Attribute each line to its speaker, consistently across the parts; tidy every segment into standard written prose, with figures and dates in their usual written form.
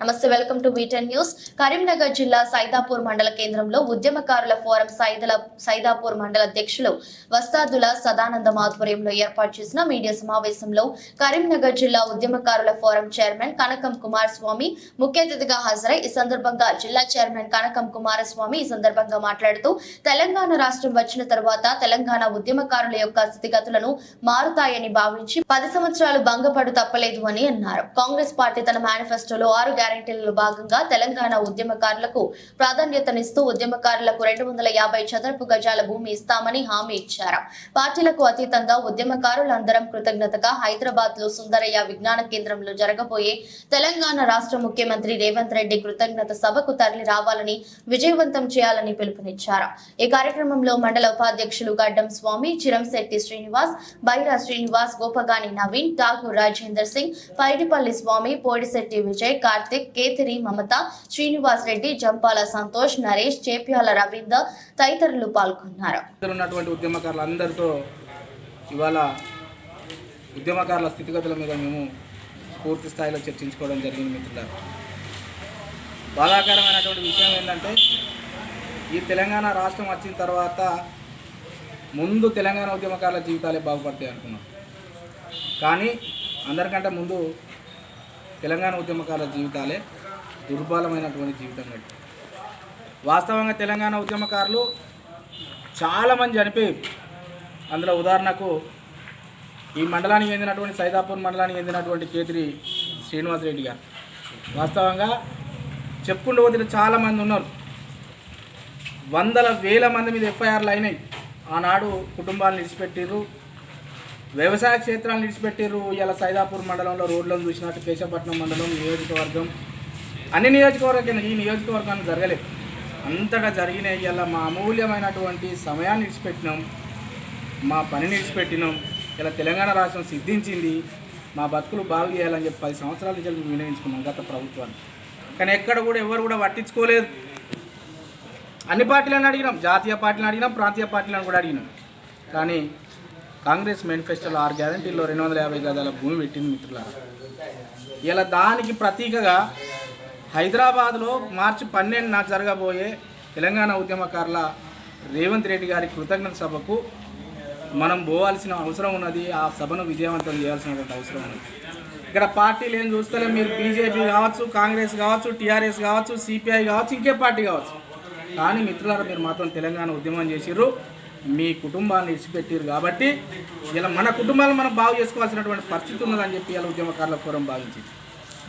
Speaker 1: నమస్తే welcome to వీటెన్ news. Karimnagar జిల్లా సైదాపూర్ మండల కేంద్రంలో ఉద్యమకారుల ఫోరం సైదాపూర్ మండల అధ్యక్షులు వస్తాదుల సదానందం ఆధ్వర్యంలో ఏర్పాటు చేసిన మీడియా సమావేశంలో కరీంనగర్ జిల్లా ఉద్యమకారుల ఫోరం చైర్మన్ కనకం కుమారస్వామి ముఖ్య అతిథిగా హాజరై ఈ సందర్భంగా జిల్లా చైర్మన్ కనకం కుమారస్వామి ఈ సందర్భంగా మాట్లాడుతూ తెలంగాణ రాష్ట్రం వచ్చిన తర్వాత తెలంగాణ ఉద్యమకారుల యొక్క స్థితిగతులను మారుతాయని భావించి 10 సంవత్సరాలు భంగపడు తప్పలేదు అని అన్నారు. కాంగ్రెస్ పార్టీ తన మేనిఫెస్టోలో 6 గ్యారెంటీలలో భాగంగా తెలంగాణ ఉద్యమకారులకు ప్రాధాన్యతనిస్తూ ఉద్యమకారులకు 250 చదరపు గజాల భూమి ఇస్తామని హామీ ఇచ్చారు. పార్టీలకు అతీతంగా ఉద్యమకారులందరం కృతజ్ఞతగా హైదరాబాద్ లో సుందరయ్య విజ్ఞాన కేంద్రంలో జరగబోయే తెలంగాణ రాష్ట్ర ముఖ్యమంత్రి రేవంత్ రెడ్డి కృతజ్ఞత సభకు తరలి రావాలని విజయవంతం చేయాలని పిలుపునిచ్చారు. ఈ కార్యక్రమంలో మండల ఉపాధ్యక్షులు గడ్డం స్వామి, చిరంశెట్టి శ్రీనివాస్, బైరా శ్రీనివాస్, గోపగాని నవీన్, ఠాకూర్ రాజేందర్ సింగ్, పైడిపల్లి స్వామి, పోడిశెట్టి విజయ్, కార్తిక్, కేతిరి మమత, శ్రీనివాస్ రెడ్డి, జంపాల సంతోష్, నరేష్, చేప్యాల రవీందర్ తదితరులు పాల్గొన్నారు.
Speaker 2: ఉద్యమకారులందరితో ఇవాళ ఉద్యమకారుల స్థితిగతుల మీద మేము పూర్తి స్థాయిలో చర్చించుకోవడం జరిగింది. మిత్రులారా, బాధాకరమైనటువంటి విషయం ఏంటంటే ఈ తెలంగాణ రాష్ట్రం వచ్చిన తర్వాత ముందు తెలంగాణ ఉద్యమకారుల జీవితాలే బాగుపడతాయి అనుకున్నాం. కానీ అందరికంటే ముందు తెలంగాణ ఉద్యమకారుల జీవితాలే దుర్బలమైనటువంటి జీవితం గట్టి. వాస్తవంగా తెలంగాణ ఉద్యమకారులు చాలామంది చనిపోయారు. అందులో ఉదాహరణకు ఈ మండలానికి చెందినటువంటి సైదాపూర్ మండలానికి చెందినటువంటి కేతిరి శ్రీనివాస్ రెడ్డి గారు వాస్తవంగా చెప్పుకుంటూ పోతే చాలామంది ఉన్నారు. వందల వేల మంది మీద ఎఫ్ఐఆర్లు అయినాయి. ఆనాడు కుటుంబాలను విడిచిపెట్టిర్రు, వ్యవసాయ క్షేత్రాలను విడిచిపెట్టారు. ఇలా సైదాపూర్ మండలంలో రోడ్లను చూసినట్టు కేశవపట్నం మండలం నియోజకవర్గం అన్ని నియోజకవర్గం ఈ నియోజకవర్గాన్ని జరగలేదు, అంతటా జరిగినాయి. ఇలా మా అమూల్యమైనటువంటి సమయాన్ని విడిచిపెట్టినాం, మా పనిని విడిచిపెట్టినాం. ఇలా తెలంగాణ రాష్ట్రం సిద్ధించింది, మా బతుకులు బాగు చేయాలని చెప్పి 10 సంవత్సరాల నుంచి మేము వినియోగించుకున్నాం గత ప్రభుత్వాన్ని. కానీ ఎక్కడ కూడా ఎవరు కూడా పట్టించుకోలేదు. అన్ని పార్టీలను అడిగినాం, జాతీయ పార్టీలను అడిగినాం, ప్రాంతీయ పార్టీలను కూడా అడిగినాం. కానీ కాంగ్రెస్ మేనిఫెస్టోలో 6 గ్యారెంటీల్లో 250 గజాల భూమి పెట్టింది. మిత్రులారా, ఇలా దానికి ప్రతీకగా హైదరాబాద్లో మార్చి 12న జరగబోయే తెలంగాణ ఉద్యమకారుల రేవంత్ రెడ్డి గారి కృతజ్ఞత సభకు మనం పోవాల్సిన అవసరం ఉన్నది. ఆ సభను విజయవంతం చేయాల్సినటువంటి అవసరం ఉన్నది. ఇక్కడ పార్టీలు ఏం చూస్తలే, మీరు బీజేపీ కావచ్చు, కాంగ్రెస్ కావచ్చు, టీఆర్ఎస్ కావచ్చు, సిపిఐ కావచ్చు, ఇంకే పార్టీ కావచ్చు. కానీ మిత్రులారా, మీరు మాత్రం తెలంగాణ ఉద్యమం చేసిర్రు, మీ కుటుంబాన్ని విడిచిపెట్టారు. కాబట్టి ఇలా మన కుటుంబాలను మనం బాగు చేసుకోవాల్సినటువంటి పరిస్థితి ఉన్నదని చెప్పి ఇలా ఉద్యమకారుల ఫోరం భావించింది.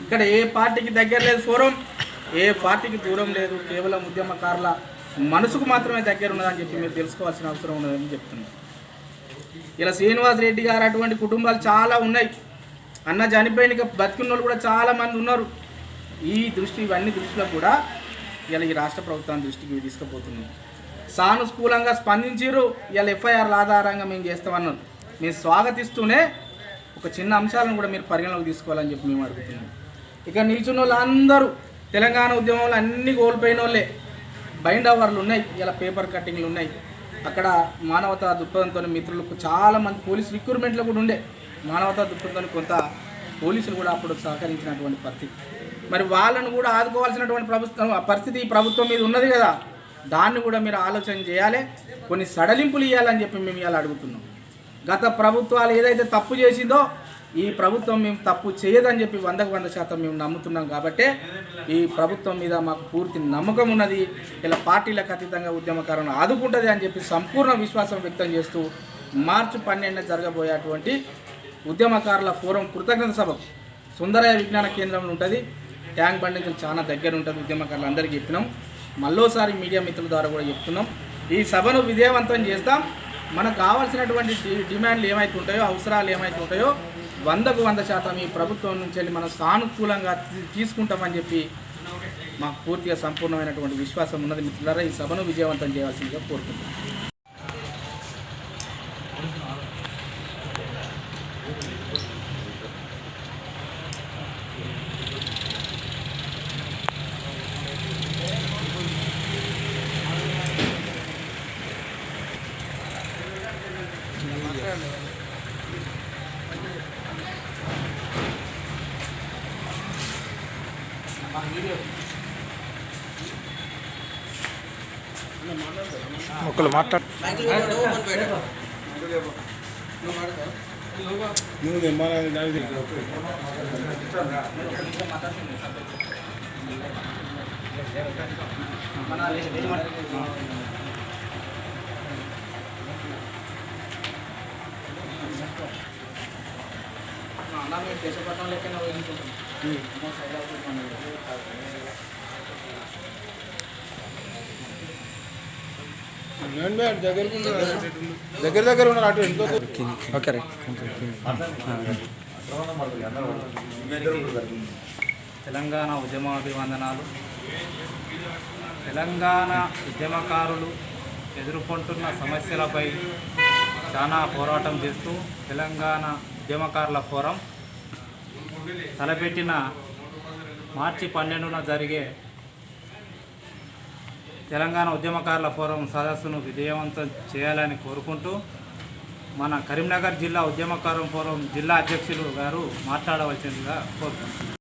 Speaker 2: ఇక్కడ ఏ పార్టీకి దగ్గర లేదు ఫోరం, ఏ పార్టీకి దూరం లేదు, కేవలం ఉద్యమకారుల మనసుకు మాత్రమే దగ్గర ఉన్నదని చెప్పి మీరు తెలుసుకోవాల్సిన అవసరం ఉన్నదని చెప్తున్నాను. ఇలా శ్రీనివాస్ రెడ్డి గారు అటువంటి కుటుంబాలు చాలా ఉన్నాయి. అన్న చనిపోయిన బతికున్న వాళ్ళు కూడా చాలామంది ఉన్నారు. ఇవన్నీ దృష్టిలో కూడా ఇలా ఈ రాష్ట్ర ప్రభుత్వాన్ని దృష్టికి తీసుకుపోతున్నాం. సానుకూలంగా స్పందించారు. ఇలా ఎఫ్ఐఆర్ల ఆధారంగా మేము చేస్తామన్నారు. మేము స్వాగతిస్తూనే ఒక చిన్న అంశాలను కూడా మీరు పరిగణలోకి తీసుకోవాలని చెప్పి మేము అడుగుతున్నాం. ఇక నిల్చున్న వాళ్ళందరూ తెలంగాణ ఉద్యమంలో అన్నీ కోల్పోయిన వాళ్ళే. బైండ్ అవర్లు ఉన్నాయి, ఇలా పేపర్ కట్టింగ్లు ఉన్నాయి. అక్కడ మానవతా దృక్పథంతో మిత్రులకు చాలామంది పోలీసు రిక్రూట్మెంట్లో కూడా ఉండే మానవతా దృక్పథంతో కొంత పోలీసులు కూడా అప్పుడు సహకరించినటువంటి పరిస్థితి. మరి వాళ్ళను కూడా ఆదుకోవాల్సినటువంటి పరిస్థితి ఈ ప్రభుత్వం మీద ఉన్నది కదా. దాన్ని కూడా మీరు ఆలోచన చేయాలి, కొన్ని సడలింపులు ఇవ్వాలని చెప్పి మేము ఇలా అడుగుతున్నాం. గత ప్రభుత్వాలు ఏదైతే తప్పు చేసిందో ఈ ప్రభుత్వం మేము తప్పు చేయదని చెప్పి 100% మేము నమ్ముతున్నాం. కాబట్టి ఈ ప్రభుత్వం మీద మాకు పూర్తి నమ్మకం ఉన్నది. ఇలా పార్టీలకు అతీతంగా ఉద్యమకారులను ఆదుకుంటుంది అని చెప్పి సంపూర్ణ విశ్వాసం వ్యక్తం చేస్తూ మార్చి 12న జరగబోయేటువంటి ఉద్యమకారుల ఫోరం కృతజ్ఞత సభ సుందరయ్య విజ్ఞాన కేంద్రంలో ఉంటుంది. ట్యాంక్ బండి నుంచి చాలా దగ్గర ఉంటుంది. ఉద్యమకారులు అందరికీ చెప్పినాం, మళ్ళోసారి మీడియా మిత్రుల ద్వారా కూడా చెప్తున్నాం. ఈ సభను విజయవంతం చేస్తాం. మనకు కావాల్సినటువంటి డిమాండ్లు ఏమైతే ఉంటాయో, అవసరాలు ఏమైతే ఉంటాయో 100% ఈ ప్రభుత్వం నుంచి వెళ్ళి మనం సానుకూలంగా తీసుకుంటామని చెప్పి మాకు పూర్తిగా సంపూర్ణమైనటువంటి విశ్వాసం ఉన్నది. మిత్రులారా, ఈ సభను విజయవంతం చేయాల్సిందిగా కోరుకుంటున్నాం.
Speaker 3: ఒకళ్ళు మాట్లాడు నువ్వు తెమ్మాలని నాకు తెలియదు.
Speaker 2: అన్న మీరు దేశపట్నం లెక్కనే ఊహించుకుంటాం.
Speaker 3: నేను బే అటు దగ్గర దగ్గర ఉన్నారు అటు ఎంతో ఓకే రైట్
Speaker 4: తెలంగాణ ఉద్యమాభివందనాలు. తెలంగాణ ఉద్యమకారులు ఎదుర్కొంటున్న సమస్యలపై చాలా పోరాటం చేస్తూ తెలంగాణ ఉద్యమకారుల ఫోరం తలపెట్టిన మార్చి 12న జరిగే తెలంగాణ ఉద్యమకారుల ఫోరం సదస్సును విజయవంతం చేయాలని కోరుకుంటూ మన కరీంనగర్ జిల్లా ఉద్యమకారుల ఫోరం జిల్లా అధ్యక్షులు గారు మాట్లాడవలసిందిగా కోరుతున్నాను.